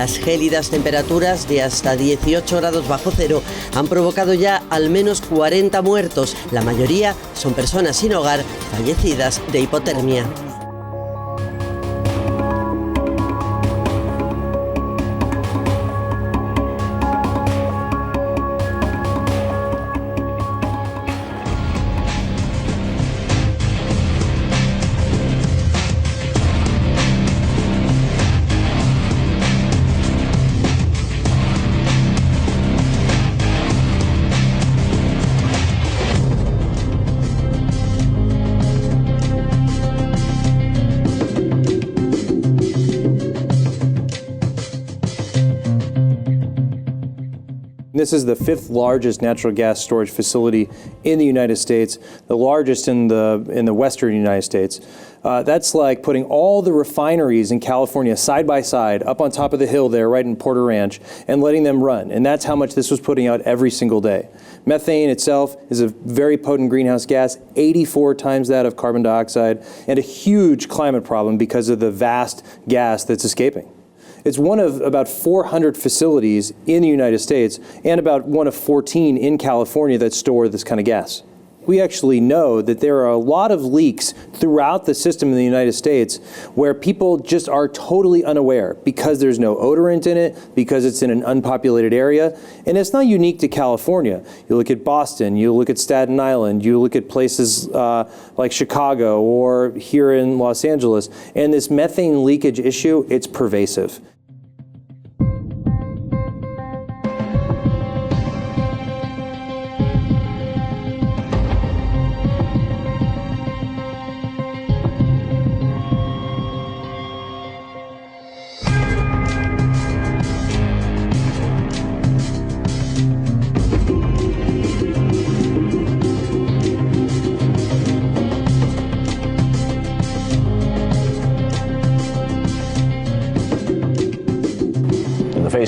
Las gélidas temperaturas de hasta 18 grados bajo cero han provocado ya al menos 40 muertos. La mayoría son personas sin hogar, fallecidas de hipotermia. This is the 5th largest natural gas storage facility in the United States, the largest in the western United States. That's like putting all the refineries in California side by side up on top of the hill there right in Porter Ranch and letting them run. And that's how much this was putting out every single day. Methane itself is a very potent greenhouse gas, 84 times that of carbon dioxide, and a huge climate problem because of the vast gas that's escaping. It's one of about 400 facilities in the United States and about one of 14 in California that store this kind of gas. We actually know that there are a lot of leaks throughout the system in the United States where people just are totally unaware because there's no odorant in it, because it's in an unpopulated area. And it's not unique to California. You look at Boston, you look at Staten Island, you look at places like Chicago or here in Los Angeles, and this methane leakage issue, it's pervasive.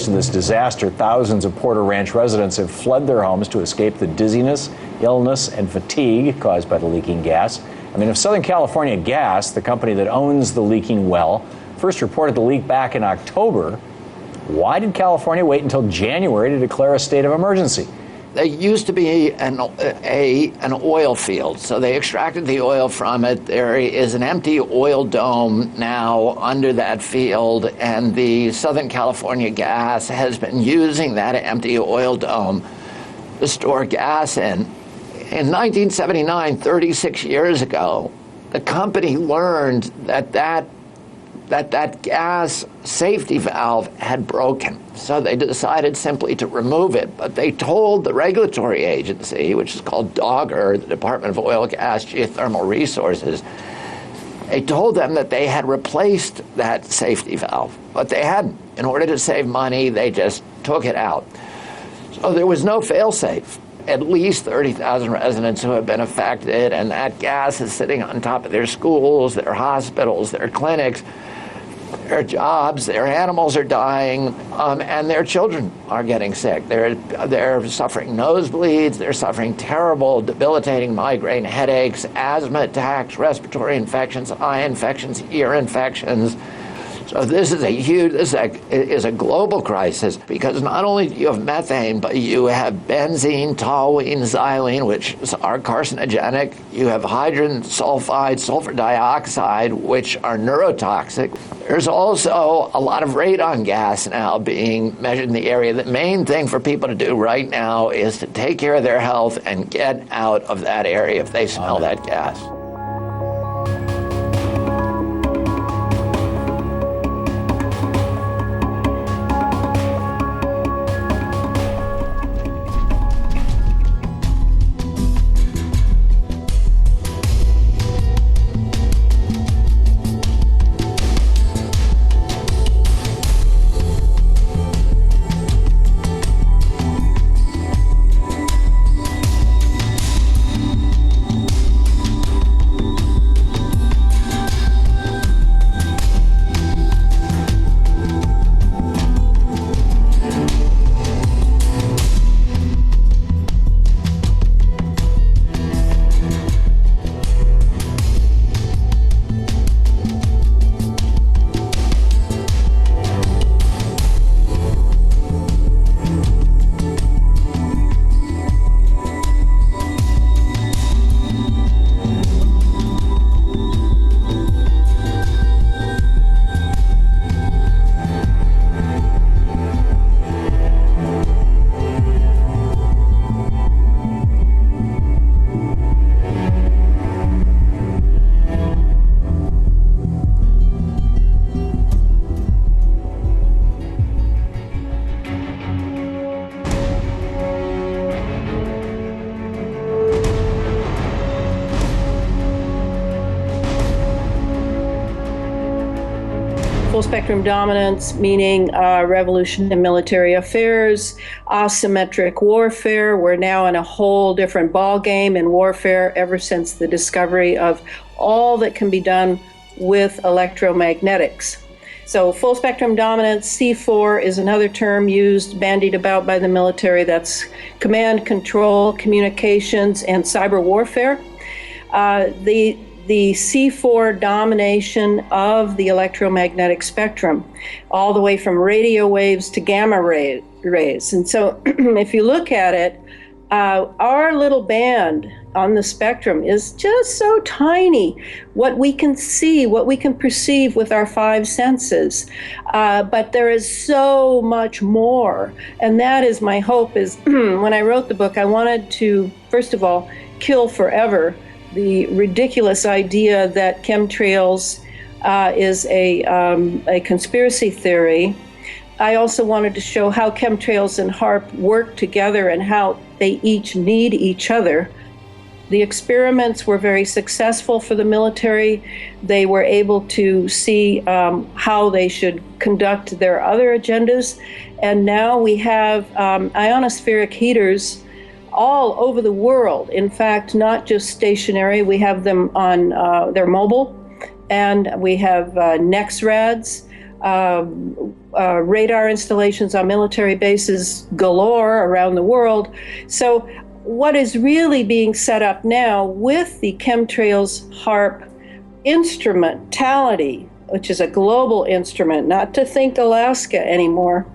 In this disaster, thousands of Porter Ranch residents have fled their homes to escape the dizziness, illness, and fatigue caused by the leaking gas. I mean, if Southern California Gas, the company that owns the leaking well, first reported the leak back in October, why did California wait until January to declare a state of emergency? There used to be an oil field, so they extracted the oil from it. There is an empty oil dome now under that field, and the Southern California Gas has been using that empty oil dome to store gas in. In 1979, 36 years ago, the company learned that gas safety valve had broken. So they decided simply to remove it. But they told the regulatory agency, which is called DOGGR, the Department of Oil, Gas, Geothermal Resources, they told them that they had replaced that safety valve, but they hadn't. In order to save money, they just took it out. So there was no fail-safe. At least 30,000 residents who have been affected, and that gas is sitting on top of their schools, their hospitals, their clinics, their jobs, their animals are dying, and their children are getting sick. They're suffering nosebleeds, they're suffering terrible, debilitating migraine headaches, asthma attacks, respiratory infections, eye infections, ear infections. So this is a global crisis, because not only do you have methane, but you have benzene, toluene, xylene, which are carcinogenic. You have hydrogen sulfide, sulfur dioxide, which are neurotoxic. There's also a lot of radon gas now being measured in the area. The main thing for people to do right now is to take care of their health and get out of that area if they smell that gas. full spectrum dominance, meaning revolution in military affairs, asymmetric warfare. We're now in a whole different ballgame in warfare ever since the discovery of all that can be done with electromagnetics. So full spectrum dominance, C4 is another term used, bandied about by the military. That's command, control, communications, and cyber warfare. The C4 domination of the electromagnetic spectrum, all the way from radio waves to gamma rays. And so if you look at it, our little band on the spectrum is just so tiny, what we can see, what we can perceive with our five senses. But there is so much more. And that is my hope is when I wrote the book, I wanted to, first of all, kill forever the ridiculous idea that chemtrails is a conspiracy theory. I also wanted to show how chemtrails and HAARP work together and how they each need each other. The experiments were very successful for the military. They were able to see how they should conduct their other agendas. And now we have ionospheric heaters all over the world. In fact, not just stationary. We have them on, they're mobile, and we have NEXRADs, radar installations on military bases galore around the world. So what is really being set up now with the chemtrails HAARP instrumentality, which is a global instrument, not to think Alaska anymore.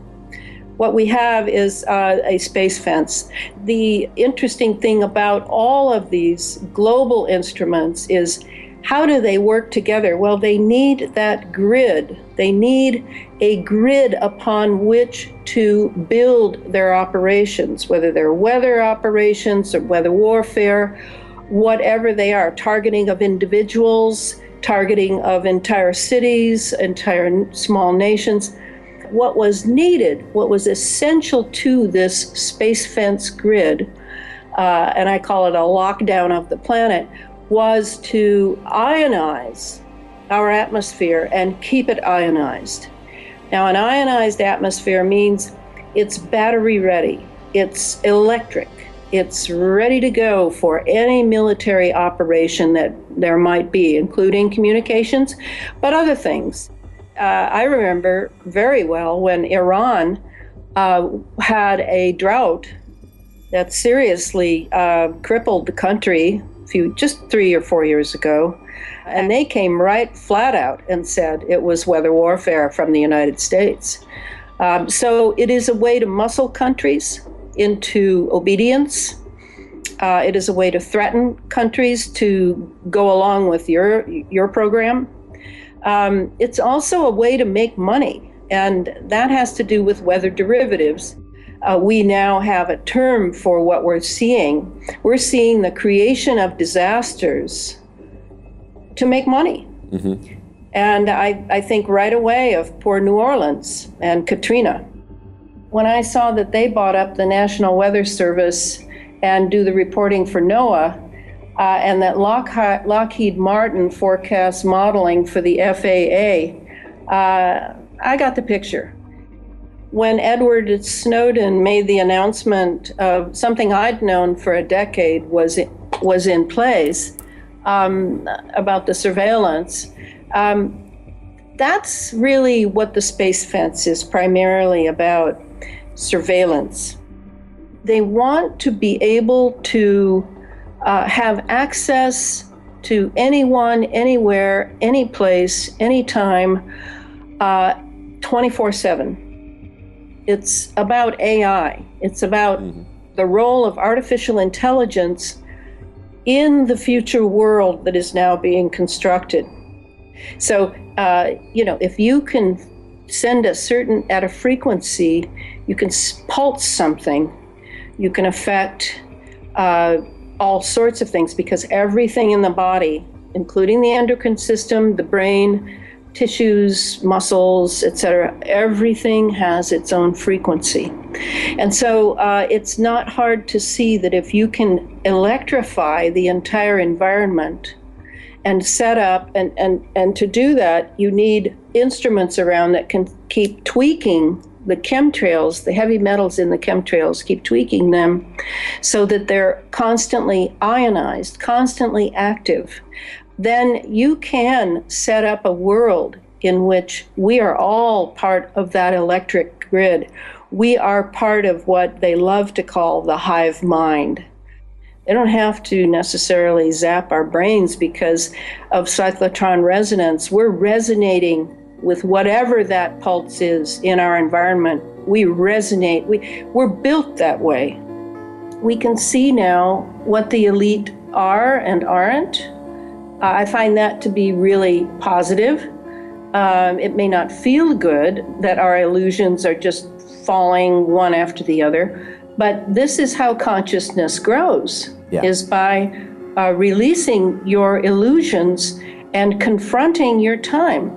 What we have is a space fence. The interesting thing about all of these global instruments is how do they work together? Well, they need that grid. They need a grid upon which to build their operations, whether they're weather operations or weather warfare, whatever they are, targeting of individuals, targeting of entire cities, entire small nations. What was needed, what was essential to this space fence grid, and I call it a lockdown of the planet, was to ionize our atmosphere and keep it ionized. Now, an ionized atmosphere means it's battery ready, it's electric, it's ready to go for any military operation that there might be, including communications, but other things. I remember very well when Iran had a drought that seriously crippled the country just 3 or 4 years ago, and they came right flat out and said it was weather warfare from the United States. So it is a way to muscle countries into obedience. It is a way to threaten countries to go along with your program. It's also a way to make money, and that has to do with weather derivatives. We now have a term for what we're seeing. We're seeing the creation of disasters to make money. Mm-hmm. And I think right away of poor New Orleans and Katrina. When I saw that they bought up the National Weather Service and do the reporting for NOAA, and that Lockheed Martin forecasts modeling for the FAA, I got the picture. When Edward Snowden made the announcement of something I'd known for a decade was in place about the surveillance, that's really what the space fence is primarily about, surveillance. They want to be able to have access to anyone, anywhere, any place, anytime, 24/7. It's about AI. It's about the role of artificial intelligence in the future world that is now being constructed. So, if you can send at a frequency, you can pulse something, you can affect all sorts of things, because everything in the body, including the endocrine system, the brain, tissues, muscles, etc., everything has its own frequency. And so it's not hard to see that if you can electrify the entire environment and set up. And to do that, you need instruments around that can keep tweaking the chemtrails, the heavy metals in the chemtrails, keep tweaking them so that they're constantly ionized, constantly active. Then you can set up a world in which we are all part of that electric grid. We are part of what they love to call the hive mind. They don't have to necessarily zap our brains because of cyclotron resonance. We're resonating with whatever that pulse is in our environment. We resonate. We're built that way. We can see now what the elite are and aren't. I find that to be really positive. It may not feel good that our illusions are just falling one after the other, but this is how consciousness grows, is by releasing your illusions and confronting your time.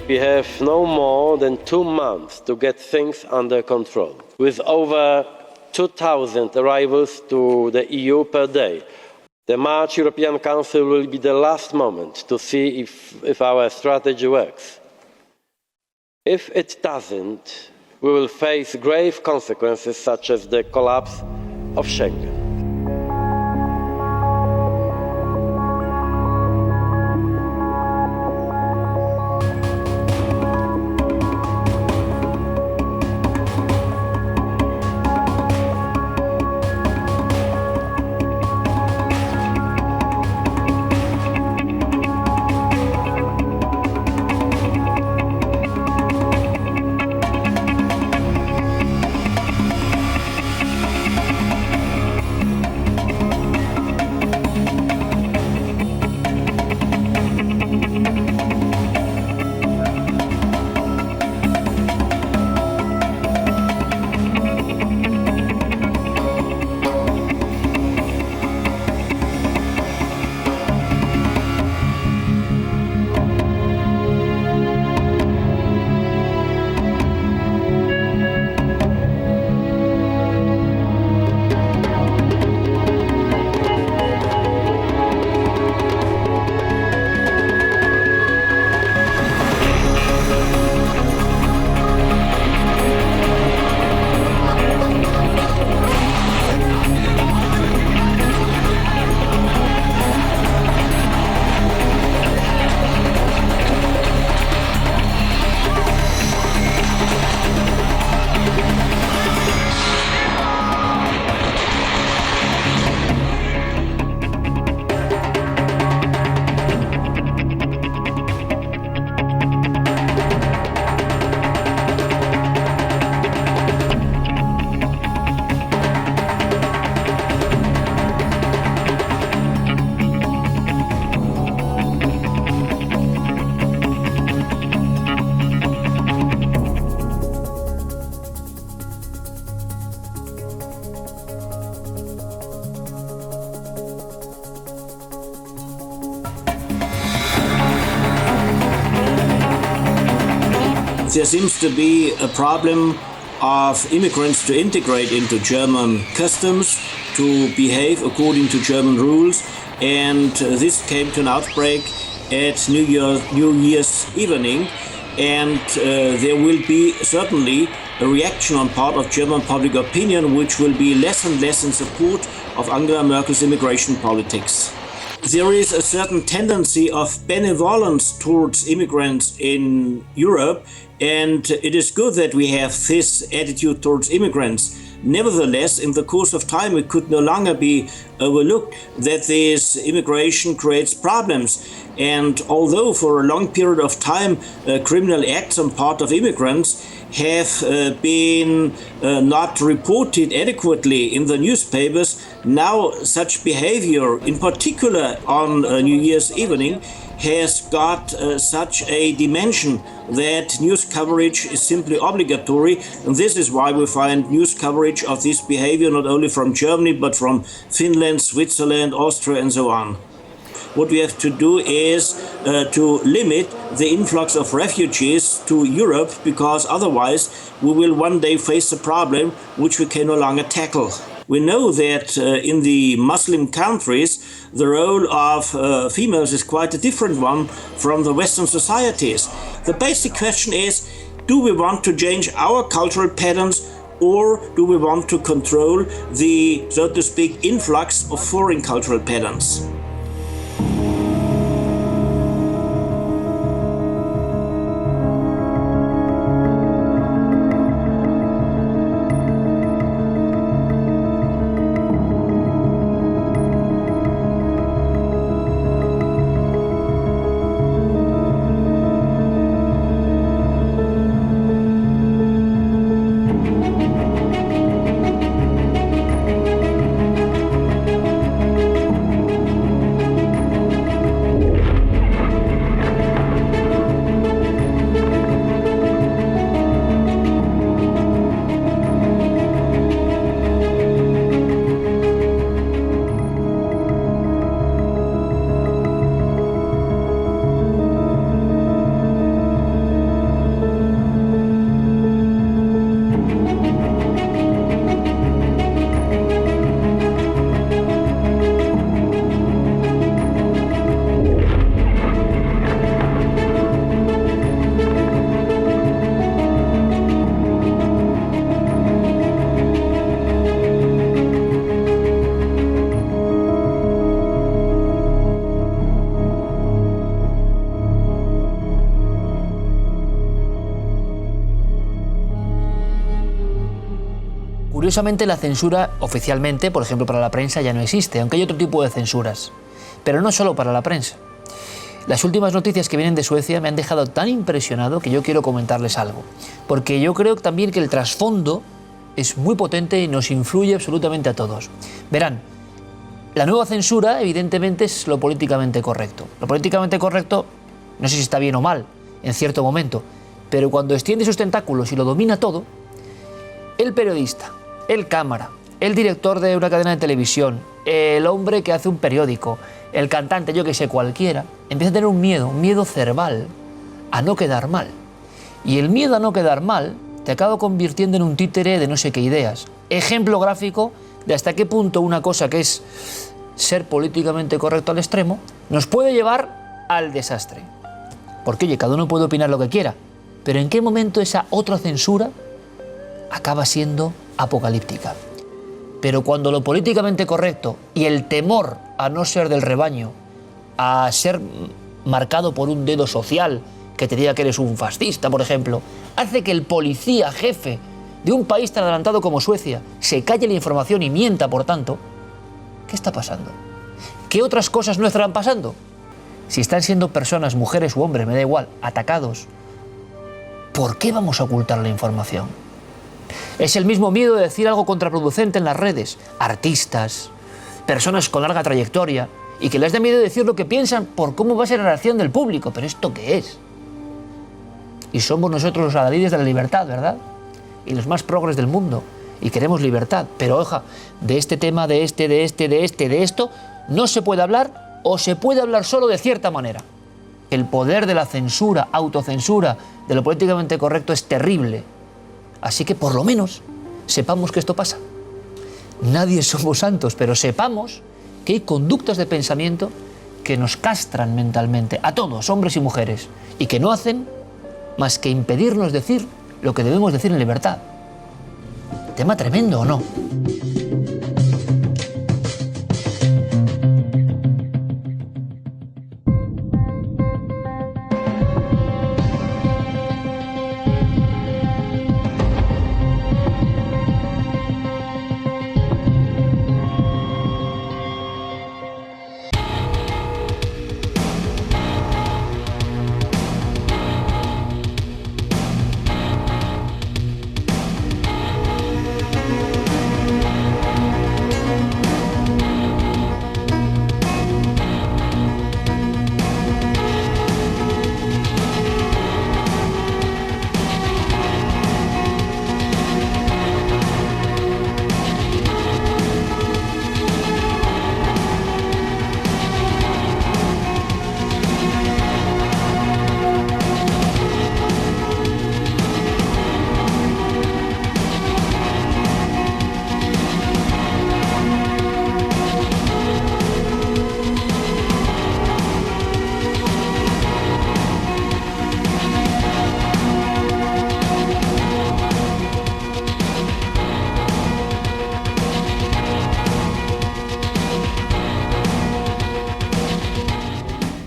We have no more than 2 months to get things under control. With over 2,000 arrivals to the EU per day, the March European Council will be the last moment to see if our strategy works. If it doesn't, we will face grave consequences such as the collapse of Schengen. There seems to be a problem of immigrants to integrate into German customs, to behave according to German rules, and this came to an outbreak at New Year's evening, and there will be certainly a reaction on part of German public opinion which will be less and less in support of Angela Merkel's immigration politics. There is a certain tendency of benevolence towards immigrants in Europe, and it is good that we have this attitude towards immigrants. Nevertheless, in the course of time, it could no longer be overlooked that this immigration creates problems. And although for a long period of time criminal acts on part of immigrants have been not reported adequately in the newspapers, now such behavior, in particular on New Year's evening, has got such a dimension that news coverage is simply obligatory, and this is why we find news coverage of this behavior not only from Germany but from Finland, Switzerland, Austria and so on. What we have to do is to limit the influx of refugees to Europe, because otherwise we will one day face a problem which we can no longer tackle. We know that in the Muslim countries, the role of females is quite a different one from the Western societies. The basic question is, do we want to change our cultural patterns, or do we want to control the, so to speak, influx of foreign cultural patterns? Curiosamente, la censura oficialmente, por ejemplo para la prensa, ya no existe, aunque hay otro tipo de censuras. Pero no solo para la prensa. Las últimas noticias que vienen de Suecia me han dejado tan impresionado que yo quiero comentarles algo. Porque yo creo también que el trasfondo es muy potente y nos influye absolutamente a todos. Verán, la nueva censura evidentemente es lo políticamente correcto. Lo políticamente correcto, no sé si está bien o mal, en cierto momento, pero cuando extiende sus tentáculos y lo domina todo, el periodista, el cámara, el director de una cadena de televisión, el hombre que hace un periódico, el cantante, yo que sé, cualquiera, empieza a tener un miedo cerval a no quedar mal. Y el miedo a no quedar mal te acaba convirtiendo en un títere de no sé qué ideas. Ejemplo gráfico de hasta qué punto una cosa que es ser políticamente correcto al extremo nos puede llevar al desastre. Porque, oye, cada uno puede opinar lo que quiera, pero ¿en qué momento esa otra censura acaba siendo apocalíptica? Pero cuando lo políticamente correcto y el temor a no ser del rebaño, a ser marcado por un dedo social que te diga que eres un fascista, por ejemplo, hace que el policía jefe de un país tan adelantado como Suecia se calle la información y mienta, por tanto, ¿qué está pasando? ¿Qué otras cosas no estarán pasando? Si están siendo personas, mujeres u hombres, me da igual, atacados, ¿por qué vamos a ocultar la información? Es el mismo miedo de decir algo contraproducente en las redes. Artistas, personas con larga trayectoria, y que les da miedo decir lo que piensan por cómo va a ser la reacción del público. ¿Pero esto qué es? Y somos nosotros los adalides de la libertad, ¿verdad? Y los más progres del mundo. Y queremos libertad. Pero, oja, de este tema, de esto, no se puede hablar, o se puede hablar solo de cierta manera. El poder de la censura, autocensura, de lo políticamente correcto es terrible. Así que por lo menos sepamos que esto pasa. Nadie somos santos, pero sepamos que hay conductas de pensamiento que nos castran mentalmente, a todos, hombres y mujeres, y que no hacen más que impedirnos decir lo que debemos decir en libertad. ¿Tema tremendo o no?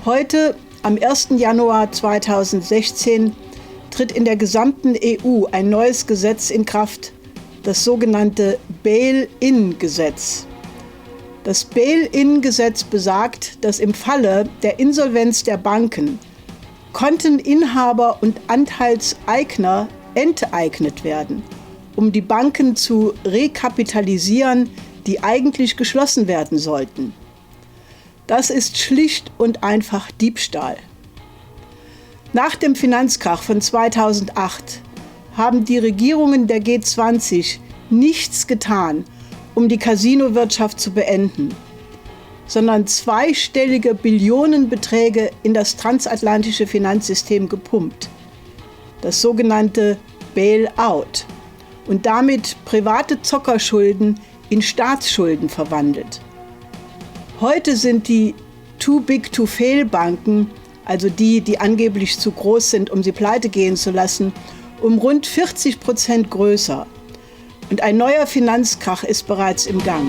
Heute, am 1. Januar 2016, tritt in der gesamten EU ein neues Gesetz in Kraft, das sogenannte Bail-in-Gesetz. Das Bail-in-Gesetz besagt, dass im Falle der Insolvenz der Banken Konteninhaber und Anteilseigner enteignet werden, um die Banken zu rekapitalisieren, die eigentlich geschlossen werden sollten. Das ist schlicht und einfach Diebstahl. Nach dem Finanzkrach von 2008 haben die Regierungen der G20 nichts getan, um die Casinowirtschaft zu beenden, sondern zweistellige Billionenbeträge in das transatlantische Finanzsystem gepumpt, das sogenannte Bail-out, und damit private Zockerschulden in Staatsschulden verwandelt. Heute sind die Too-Big-to-Fail-Banken, also die angeblich zu groß sind, um sie pleite gehen zu lassen, um rund 40% größer. Und ein neuer Finanzkrach ist bereits im Gang.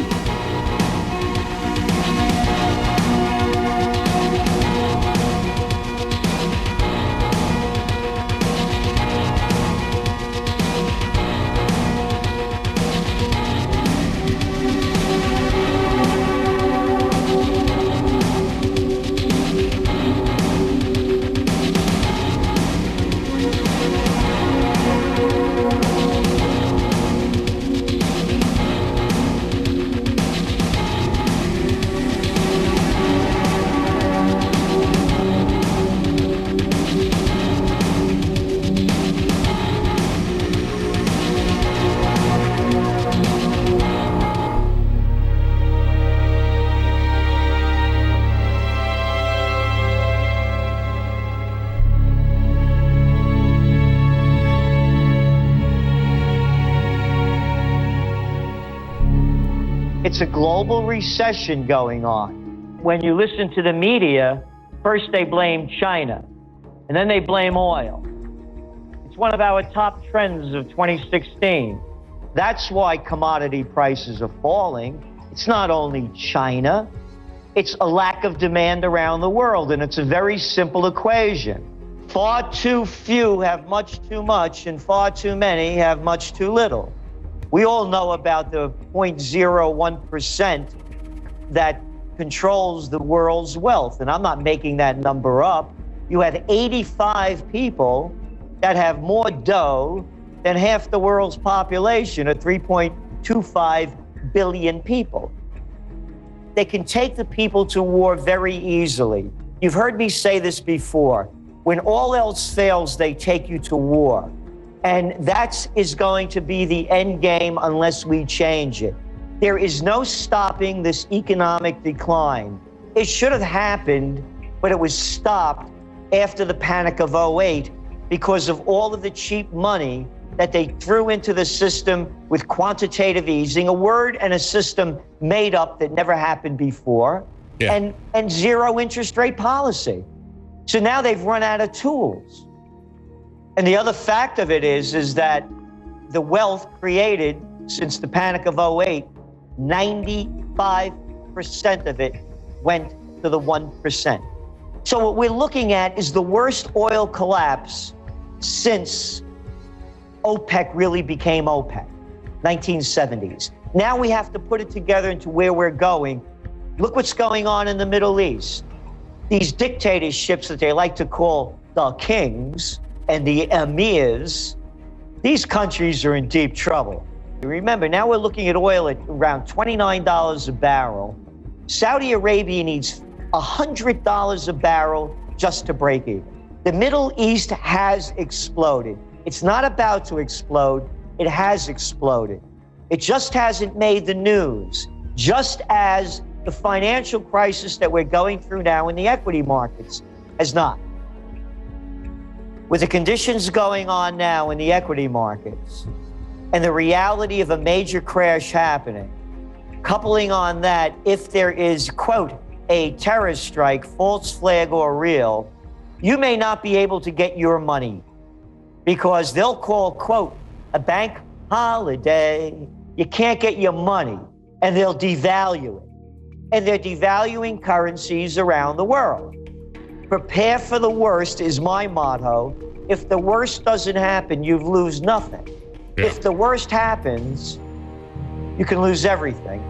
It's a global recession going on. When you listen to the media, first they blame China, and then they blame oil. It's one of our top trends of 2016. That's why commodity prices are falling. It's not only China, it's a lack of demand around the world, and it's a very simple equation. Far too few have much too much, and far too many have much too little. We all know about the 0.01% that controls the world's wealth, and I'm not making that number up. You have 85 people that have more dough than half the world's population, at 3.25 billion people. They can take the people to war very easily. You've heard me say this before. When all else fails, they take you to war. And that is going to be the end game unless we change it. There is no stopping this economic decline. It should have happened, but it was stopped after the panic of 2008 because of all of the cheap money that they threw into the system with quantitative easing, a word and a system made up that never happened before, and zero interest rate policy. So now they've run out of tools. And the other fact of it is that the wealth created since the panic of 2008, 95% of it went to the 1%. So what we're looking at is the worst oil collapse since OPEC really became OPEC, 1970s. Now we have to put it together into where we're going. Look what's going on in the Middle East. These dictatorships that they like to call the kings and the emirs, these countries are in deep trouble. Remember, now we're looking at oil at around $29 a barrel. Saudi Arabia needs $100 a barrel just to break even. The Middle East has exploded. It's not about to explode, it has exploded. It just hasn't made the news, just as the financial crisis that we're going through now in the equity markets has not. With the conditions going on now in the equity markets and the reality of a major crash happening, coupling on that, if there is, quote, a terrorist strike, false flag or real, you may not be able to get your money because they'll call, quote, a bank holiday. You can't get your money, and they'll devalue it. And they're devaluing currencies around the world. Prepare for the worst is my motto. If the worst doesn't happen, you lose nothing. Yeah. If the worst happens, you can lose everything.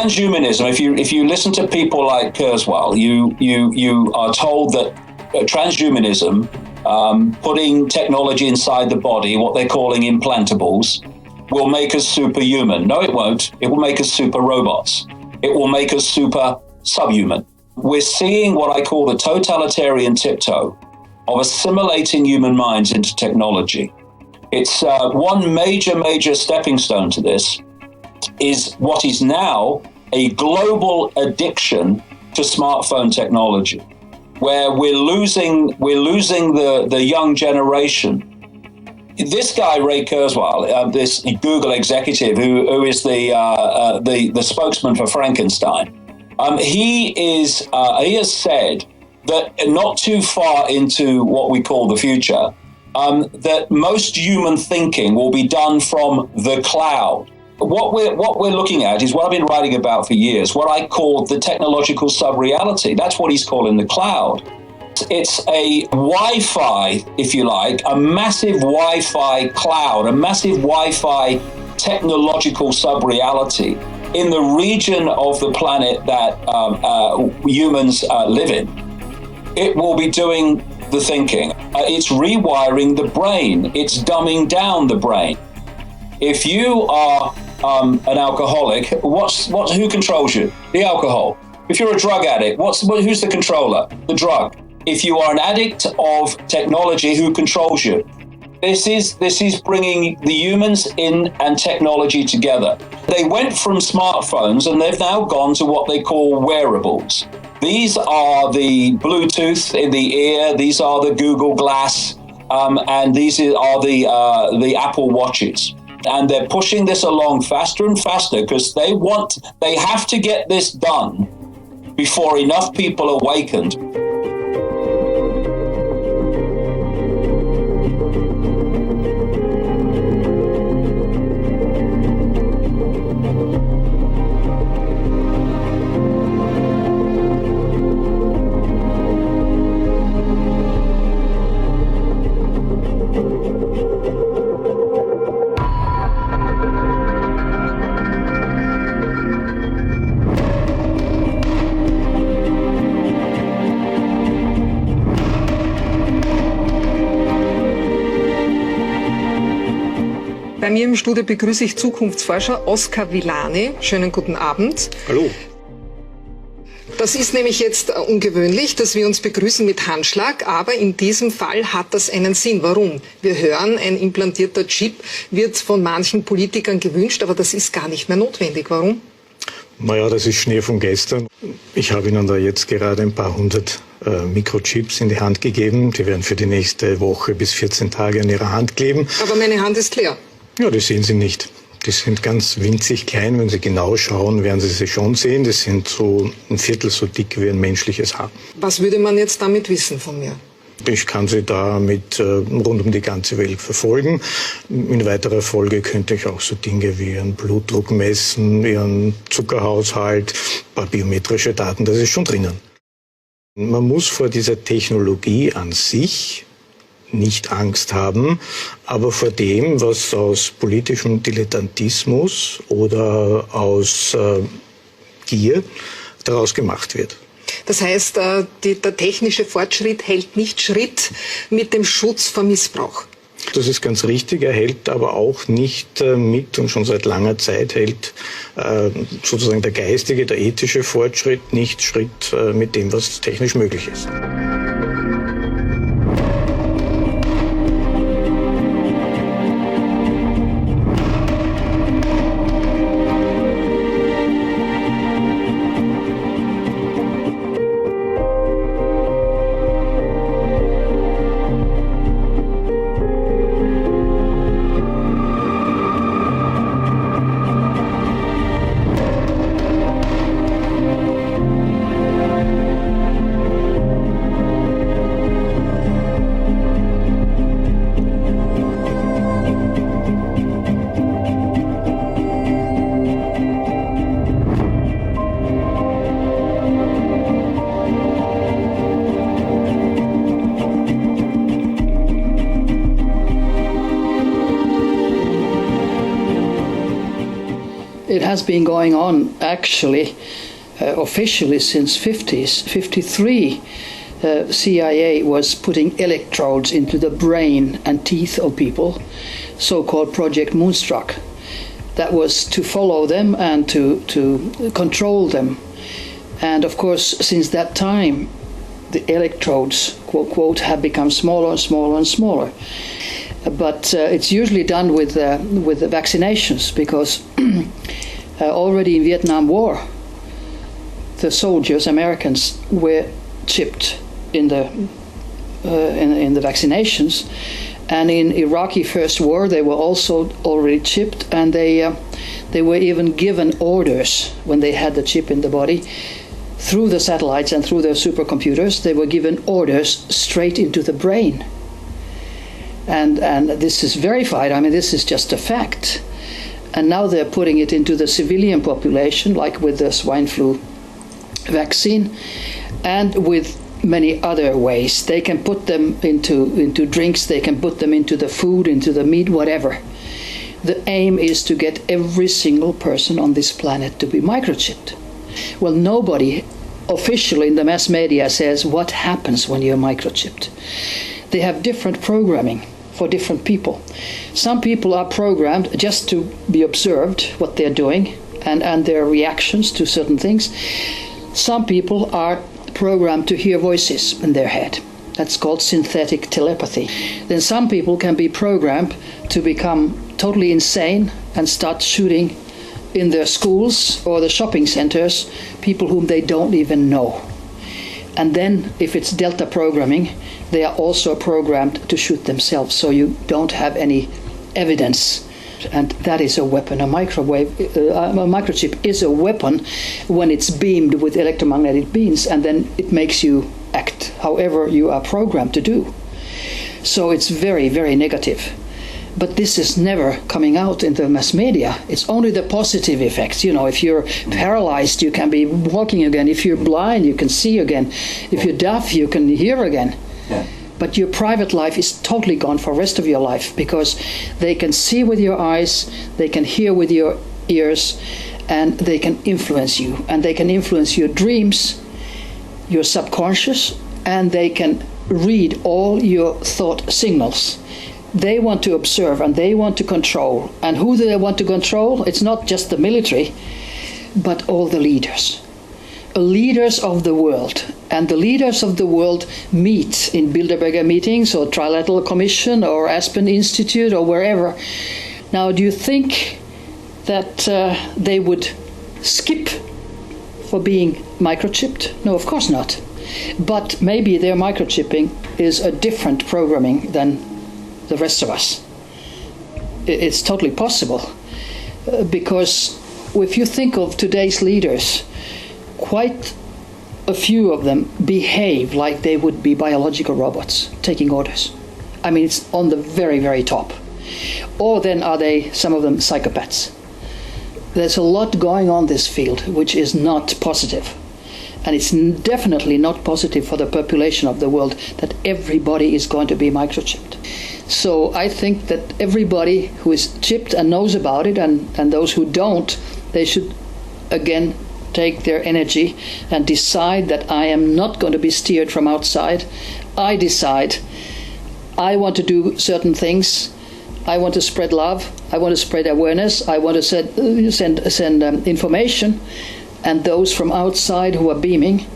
transhumanism, if you listen to people like Kurzweil, you are told that transhumanism, putting technology inside the body, what they're calling implantables, will make us superhuman. No, it won't. It will make us super robots. It will make us super subhuman. We're seeing what I call the totalitarian tiptoe of assimilating human minds into technology. It's one major stepping stone to this is what is now a global addiction to smartphone technology, where we're losing the young generation. This guy, Ray Kurzweil, this Google executive who is the spokesman for Frankenstein, he has said that not too far into what we call the future, that most human thinking will be done from the cloud. What we're looking at is what I've been writing about for years, what I call the technological sub-reality. That's what he's calling the cloud. It's a Wi-Fi, if you like, a massive Wi-Fi cloud, a massive Wi-Fi technological sub-reality in the region of the planet that humans live in. It will be doing the thinking. It's rewiring the brain. It's dumbing down the brain. If you are an alcoholic, who controls you? The alcohol. If you're a drug addict, who's the controller? The drug. If you are an addict of technology, who controls you? This is bringing the humans in and technology together. They went from smartphones and they've now gone to what they call wearables. These are the Bluetooth in the ear. These are the Google Glass, and these are the Apple Watches. And they're pushing this along faster and faster because they have to get this done before enough people awakened. Bei mir im Studio begrüße ich Zukunftsforscher Oskar Villani. Schönen guten Abend. Hallo. Das ist nämlich jetzt ungewöhnlich, dass wir uns begrüßen mit Handschlag, aber in diesem Fall hat das einen Sinn. Warum? Wir hören, ein implantierter Chip wird von manchen Politikern gewünscht, aber das ist gar nicht mehr notwendig. Warum? Naja, das ist Schnee von gestern. Ich habe Ihnen da jetzt gerade ein paar hundert Mikrochips in die Hand gegeben. Die werden für die nächste Woche bis 14 Tage an Ihrer Hand kleben. Aber meine Hand ist leer. Ja, das sehen Sie nicht. Die sind ganz winzig klein. Wenn Sie genau schauen, werden Sie sie schon sehen. Das sind so ein Viertel so dick wie ein menschliches Haar. Was würde man jetzt damit wissen von mir? Ich kann Sie damit rund um die ganze Welt verfolgen. In weiterer Folge könnte ich auch so Dinge wie Ihren Blutdruck messen, Ihren Zuckerhaushalt, ein paar biometrische Daten, das ist schon drinnen. Man muss vor dieser Technologie an sich nicht Angst haben, aber vor dem, was aus politischem Dilettantismus oder aus Gier daraus gemacht wird. Das heißt, der technische Fortschritt hält nicht Schritt mit dem Schutz vor Missbrauch. Das ist ganz richtig, er hält aber auch nicht mit und schon seit langer Zeit hält sozusagen der geistige, der ethische Fortschritt nicht Schritt mit dem, was technisch möglich ist. It has been going on actually officially since 50s. 53, CIA was putting electrodes into the brain and teeth of people, so-called Project Moonstruck. That was to follow them and to control them. And of course, since that time, the electrodes, quote, quote, have become smaller and smaller and smaller. But it's usually done with the vaccinations, because already in Vietnam War, the soldiers, Americans, were chipped in the vaccinations, and in Iraqi First War they were also already chipped, and they were even given orders when they had the chip in the body through the satellites and through their supercomputers. They were given orders straight into the brain, and this is verified. I mean, this is just a fact. And now they're putting it into the civilian population, like with the swine flu vaccine, and with many other ways. They can put them into drinks, they can put them into the food, into the meat, whatever. The aim is to get every single person on this planet to be microchipped. Well, nobody officially in the mass media says what happens when you're microchipped. They have different programming for different people. Some people are programmed just to be observed, what they're doing, and their reactions to certain things. Some people are programmed to hear voices in their head. That's called synthetic telepathy. Then some people can be programmed to become totally insane and start shooting in their schools or the shopping centers people whom they don't even know. And then if it's delta programming, they are also programmed to shoot themselves, so you don't have any evidence. And that is a weapon. A microchip is a weapon when it's beamed with electromagnetic beams, and then it makes you act however you are programmed to do. So it's very, very negative. But this is never coming out in the mass media. It's only the positive effects. You know, if you're paralyzed, you can be walking again. If you're blind, you can see again. If you're deaf, you can hear again. Yeah. But your private life is totally gone for the rest of your life, because they can see with your eyes, they can hear with your ears, and they can influence you. And they can influence your dreams, your subconscious, and they can read all your thought signals. They want to observe and they want to control. And who do they want to control? It's not just the military, but all the leaders. Leaders of the world. And the leaders of the world meet in Bilderberger meetings or Trilateral Commission or Aspen Institute or wherever. Now, do you think that they would skip for being microchipped? No, of course not. But maybe their microchipping is a different programming than the rest of us. It's totally possible. Because if you think of today's leaders, quite a few of them behave like they would be biological robots taking orders. I mean, it's on the very, very top. Or then are they, some of them, psychopaths? There's a lot going on in this field which is not positive. And it's definitely not positive for the population of the world that everybody is going to be microchipped. So I think that everybody who is chipped and knows about it, and those who don't, they should again take their energy and decide that I am not going to be steered from outside. I decide I want to do certain things. I want to spread love. I want to spread awareness. I want to send information. And those from outside who are beaming,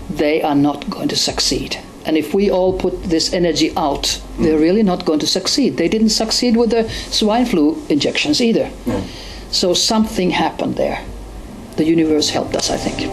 they are not going to succeed. And if we all put this energy out, they're really not going to succeed. They didn't succeed with the swine flu injections either. So something happened there. The universe helped us, I think.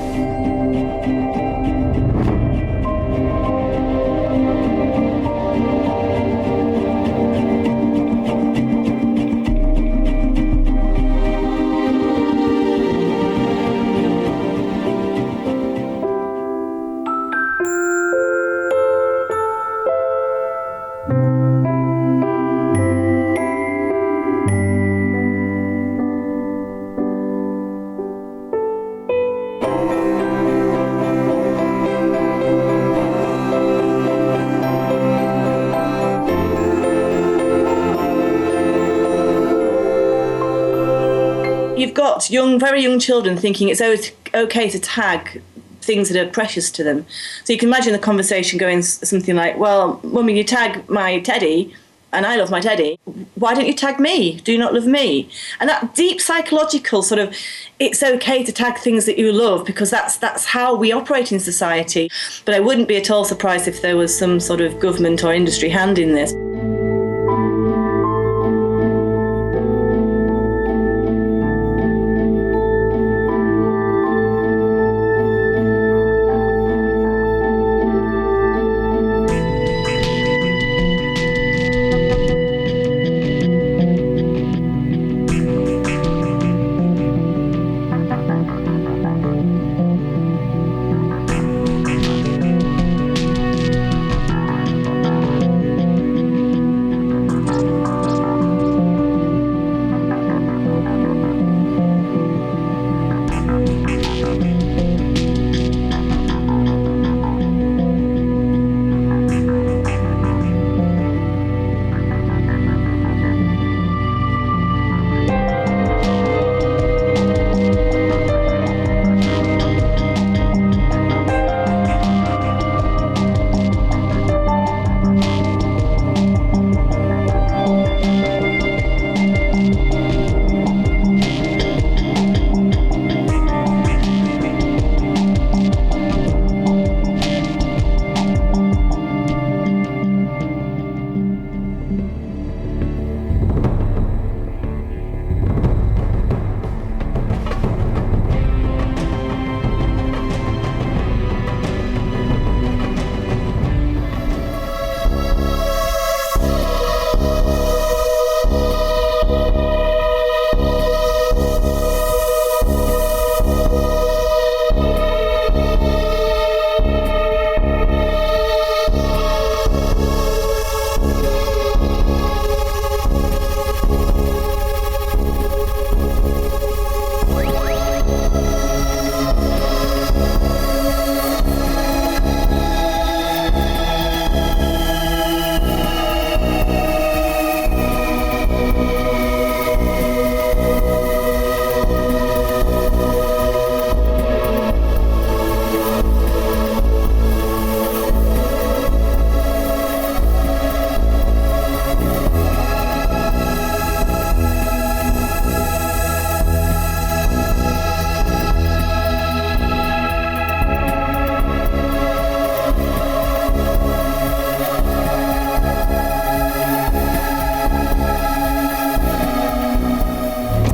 You've got very young children thinking it's okay to tag things that are precious to them. So you can imagine the conversation going something like, well, Mummy, you tag my teddy, and I love my teddy. Why don't you tag me? Do you not love me? And that deep psychological sort of, it's okay to tag things that you love because that's how we operate in society. But I wouldn't be at all surprised if there was some sort of government or industry hand in this.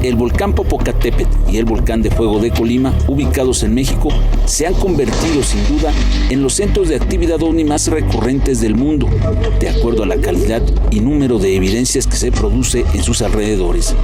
El volcán Popocatépetl y el volcán de fuego de Colima, ubicados en México, se han convertido sin duda en los centros de actividad ovni más recurrentes del mundo, de acuerdo a la calidad y número de evidencias que se produce en sus alrededores.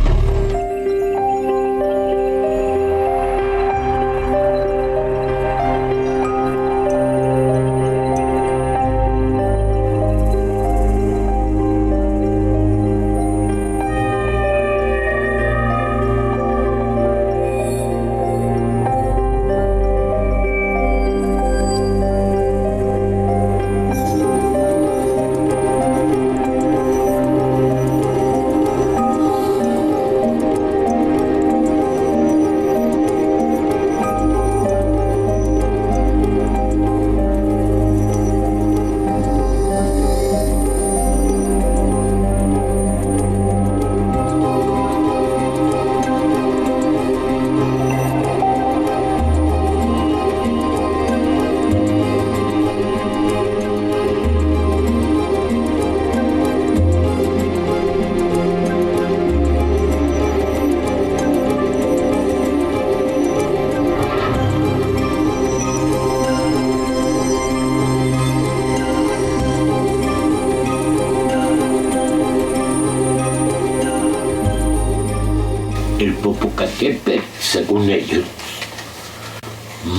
El Popocatépetl, según ellos,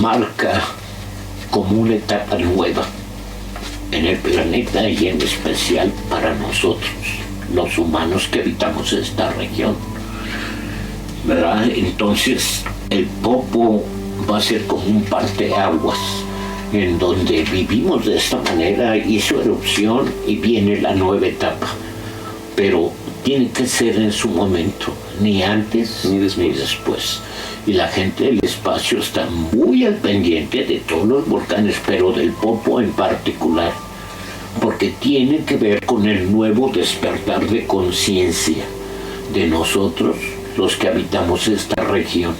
marca como una etapa nueva en el planeta y en especial para nosotros, los humanos que habitamos esta región, ¿verdad? Entonces, el Popo va a ser como un parteaguas en donde vivimos de esta manera, hizo erupción y viene la nueva etapa. Pero tiene que ser en su momento, ni antes ni después. Y la gente del espacio está muy al pendiente de todos los volcanes, pero del Popo en particular, porque tiene que ver con el nuevo despertar de conciencia de nosotros, los que habitamos esta región.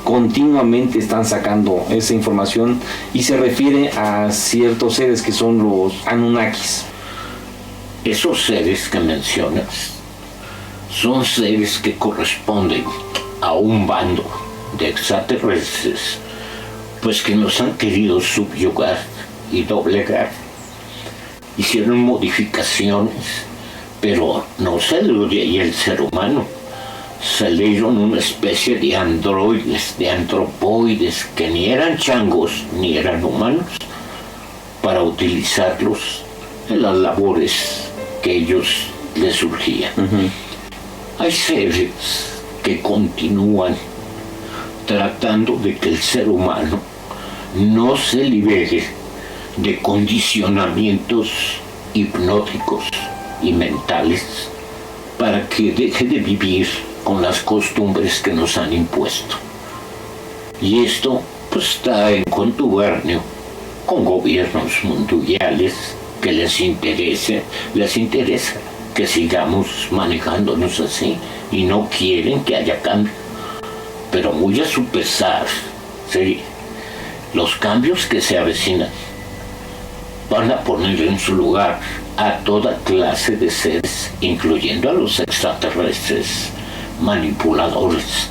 Continuamente están sacando esa información y se refiere a ciertos seres que son los Anunnakis. Esos seres que mencionas son seres que corresponden a un bando de extraterrestres, pues que nos han querido subyugar y doblegar. Hicieron modificaciones, pero no se le dio ahí el ser humano. Se le dieron una especie de androides, de antropoides, que ni eran changos ni eran humanos, para utilizarlos en las labores que ellos les surgían. Hay seres que continúan tratando de que el ser humano no se libere de condicionamientos hipnóticos y mentales para que deje de vivir con las costumbres que nos han impuesto. Y esto pues está en contubernio con gobiernos mundiales que les interesa que sigamos manejándonos así y no quieren que haya cambio. Pero muy a su pesar, sí, los cambios que se avecinan van a poner en su lugar a toda clase de seres, incluyendo a los extraterrestres manipuladores.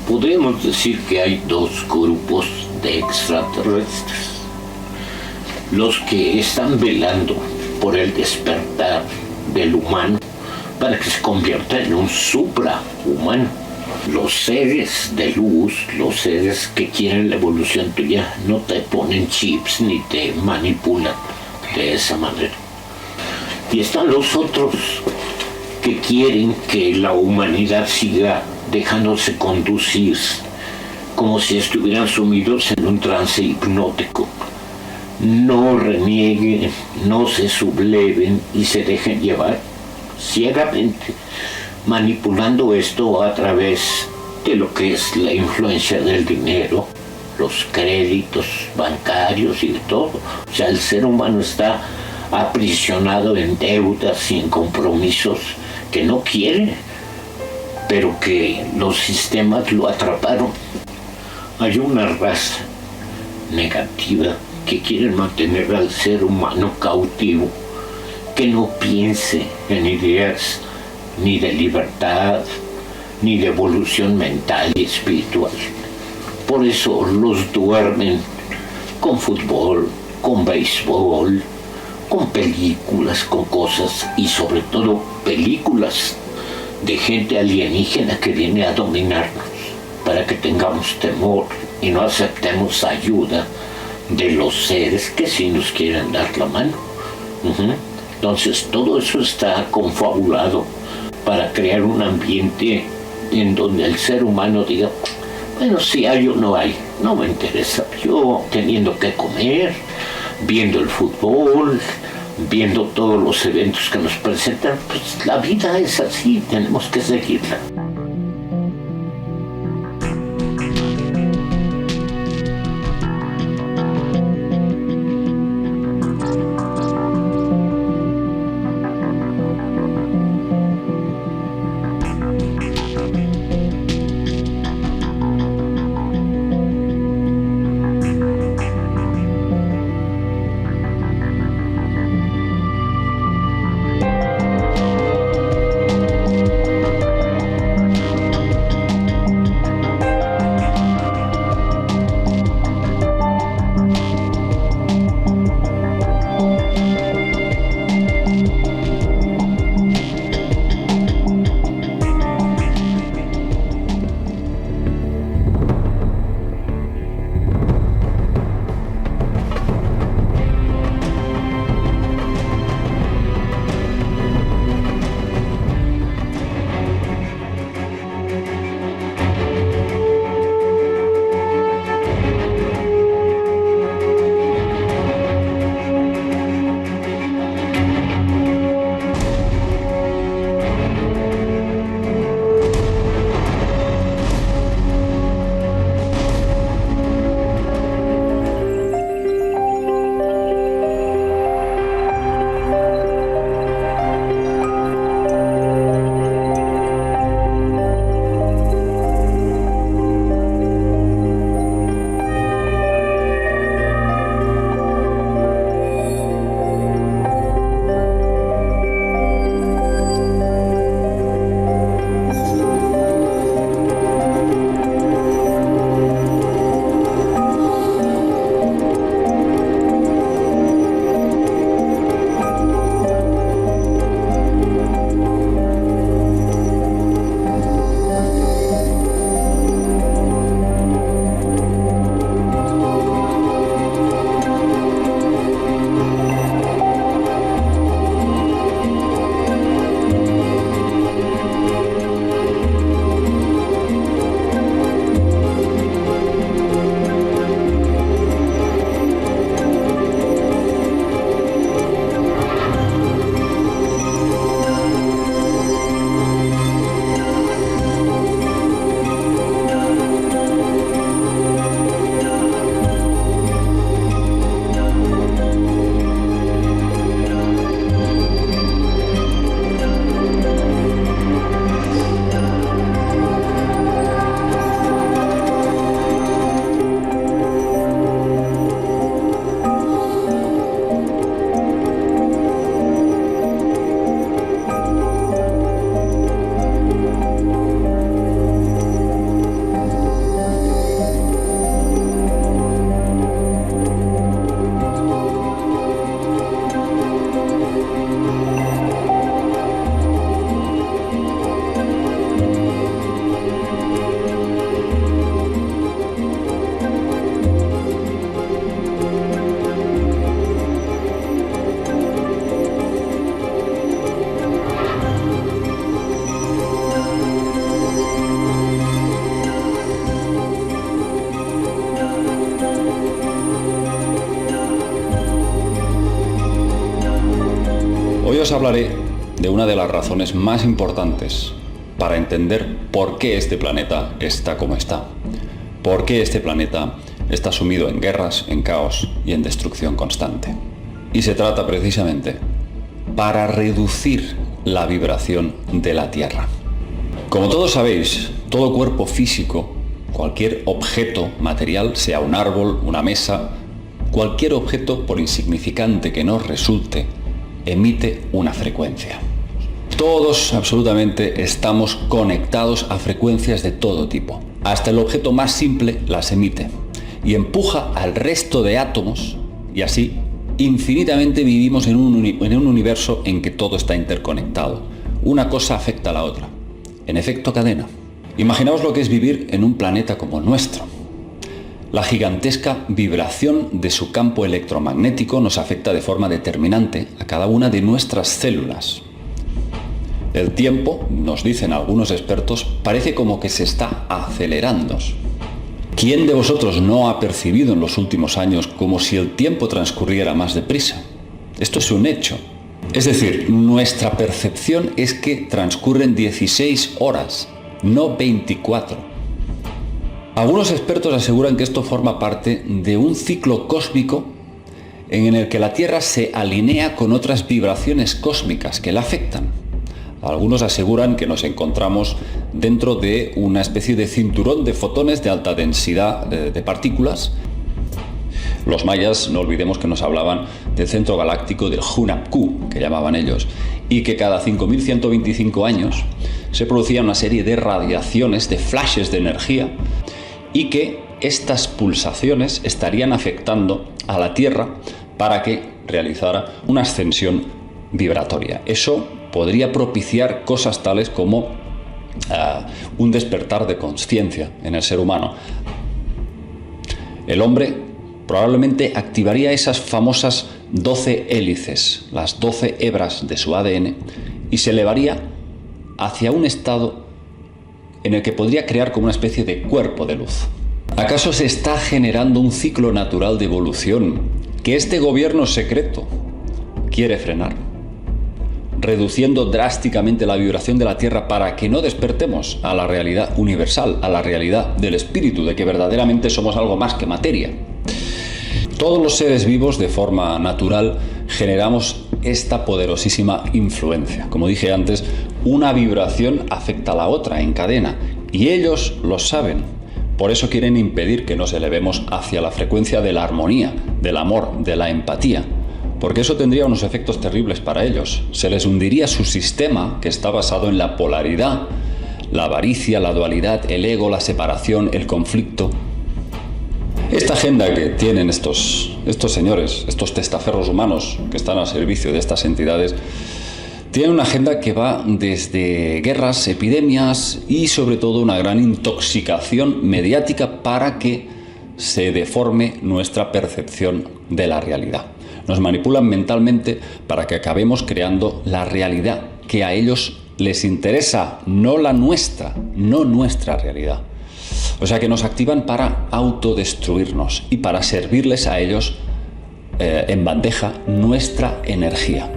Podemos decir que hay dos grupos de extraterrestres: los que están velando por el despertar del humano para que se convierta en un suprahumano. Los seres de luz, los seres que quieren la evolución tuya, no te ponen chips ni te manipulan de esa manera. Y están los otros que quieren que la humanidad siga dejándose conducir como si estuvieran sumidos en un trance hipnótico. No renieguen, no se subleven y se dejen llevar ciegamente, manipulando esto a través de lo que es la influencia del dinero, los créditos bancarios y de todo. O sea, el ser humano está aprisionado en deudas y en compromisos que no quiere, pero que los sistemas lo atraparon. Hay una raza negativa que quiere mantener al ser humano cautivo, que no piense en ideas ni de libertad, ni de evolución mental y espiritual. Por eso los duermen con fútbol, con béisbol, con películas, con cosas, y sobre todo películas de gente alienígena que viene a dominarnos, para que tengamos temor y no aceptemos ayuda de los seres que sí nos quieren dar la mano. Entonces todo eso está confabulado para crear un ambiente en donde el ser humano diga: bueno, si hay o no hay, no me interesa. Yo teniendo que comer, viendo el fútbol, viendo todos los eventos que nos presentan, pues la vida es así, tenemos que seguirla. Hoy os hablaré de una de las razones más importantes para entender por qué este planeta está como está. Por qué este planeta está sumido en guerras, en caos y en destrucción constante. Y se trata precisamente para reducir la vibración de la Tierra. Como todos sabéis, todo cuerpo físico, cualquier objeto material, sea un árbol, una mesa, cualquier objeto, por insignificante que nos resulte, emite una frecuencia. Todos absolutamente estamos conectados a frecuencias de todo tipo. Hasta el objeto más simple las emite y empuja al resto de átomos, y así infinitamente vivimos en un universo en que todo está interconectado. Una cosa afecta a la otra. En efecto cadena. Imaginaos lo que es vivir en un planeta como el nuestro. La gigantesca vibración de su campo electromagnético nos afecta de forma determinante a cada una de nuestras células. El tiempo, nos dicen algunos expertos, parece como que se está acelerando. ¿Quién de vosotros no ha percibido en los últimos años como si el tiempo transcurriera más deprisa? Esto es un hecho. Es decir, nuestra percepción es que transcurren 16 horas, no 24. Algunos expertos aseguran que esto forma parte de un ciclo cósmico en el que la Tierra se alinea con otras vibraciones cósmicas que la afectan. Algunos aseguran que nos encontramos dentro de una especie de cinturón de fotones de alta densidad de partículas. Los mayas, no olvidemos que nos hablaban del centro galáctico del Hunapku, que llamaban ellos, y que cada 5.125 años se producía una serie de radiaciones, de flashes de energía, y que estas pulsaciones estarían afectando a la Tierra para que realizara una ascensión vibratoria. Eso podría propiciar cosas tales como un despertar de conciencia en el ser humano. El hombre probablemente activaría esas famosas 12 hélices, las 12 hebras de su ADN, y se elevaría hacia un estado en el que podría crear como una especie de cuerpo de luz. ¿Acaso se está generando un ciclo natural de evolución que este gobierno secreto quiere frenar, reduciendo drásticamente la vibración de la Tierra para que no despertemos a la realidad universal, a la realidad del espíritu, de que verdaderamente somos algo más que materia? Todos los seres vivos, de forma natural, generamos esta poderosísima influencia. Como dije antes, una vibración afecta a la otra en cadena, y ellos lo saben. Por eso quieren impedir que nos elevemos hacia la frecuencia de la armonía, del amor, de la empatía. Porque eso tendría unos efectos terribles para ellos. Se les hundiría su sistema, que está basado en la polaridad, la avaricia, la dualidad, el ego, la separación, el conflicto. Esta agenda que tienen estos señores, estos testaferros humanos que están al servicio de estas entidades, tiene una agenda que va desde guerras, epidemias y sobre todo una gran intoxicación mediática para que se deforme nuestra percepción de la realidad. Nos manipulan mentalmente para que acabemos creando la realidad que a ellos les interesa, no la nuestra, no nuestra realidad. O sea que nos activan para autodestruirnos y para servirles a ellos en bandeja nuestra energía.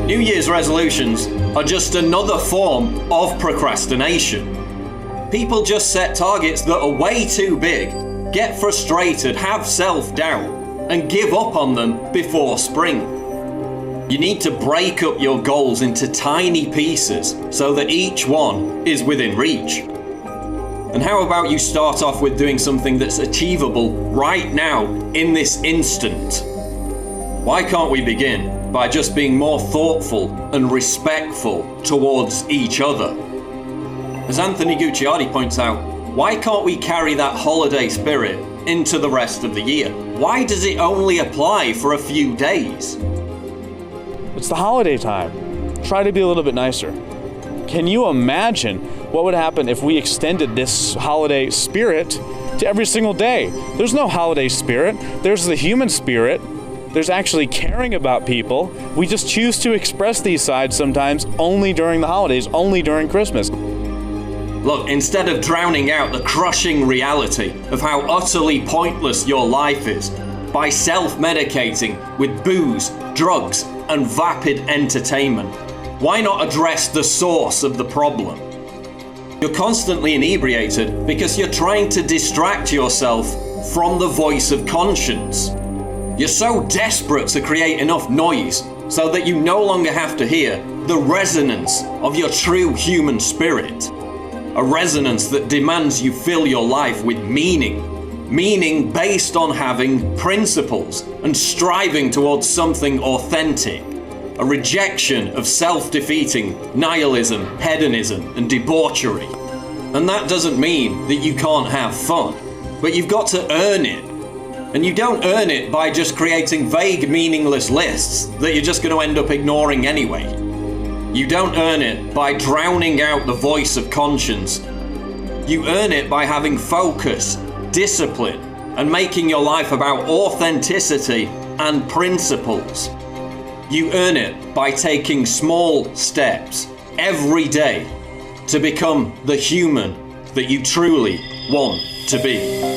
New Year's resolutions are just another form of procrastination. People just set targets that are way too big, get frustrated, have self-doubt, and give up on them before spring. You need to break up your goals into tiny pieces so that each one is within reach. And how about you start off with doing something that's achievable right now, in this instant? Why can't we begin by just being more thoughtful and respectful towards each other? As Anthony Gucciardi points out, why can't we carry that holiday spirit into the rest of the year? Why does it only apply for a few days? It's the holiday time. Try to be a little bit nicer. Can you imagine what would happen if we extended this holiday spirit to every single day? There's no holiday spirit. There's the human spirit. There's actually caring about people. We just choose to express these sides sometimes only during the holidays, only during Christmas. Look, instead of drowning out the crushing reality of how utterly pointless your life is by self-medicating with booze, drugs, and vapid entertainment, why not address the source of the problem? You're constantly inebriated because you're trying to distract yourself from the voice of conscience. You're so desperate to create enough noise so that you no longer have to hear the resonance of your true human spirit. A resonance that demands you fill your life with meaning. Meaning based on having principles and striving towards something authentic. A rejection of self-defeating nihilism, hedonism, and debauchery. And that doesn't mean that you can't have fun, but you've got to earn it. And you don't earn it by just creating vague, meaningless lists that you're just going to end up ignoring anyway. You don't earn it by drowning out the voice of conscience. You earn it by having focus, discipline, and making your life about authenticity and principles. You earn it by taking small steps every day to become the human that you truly want to be.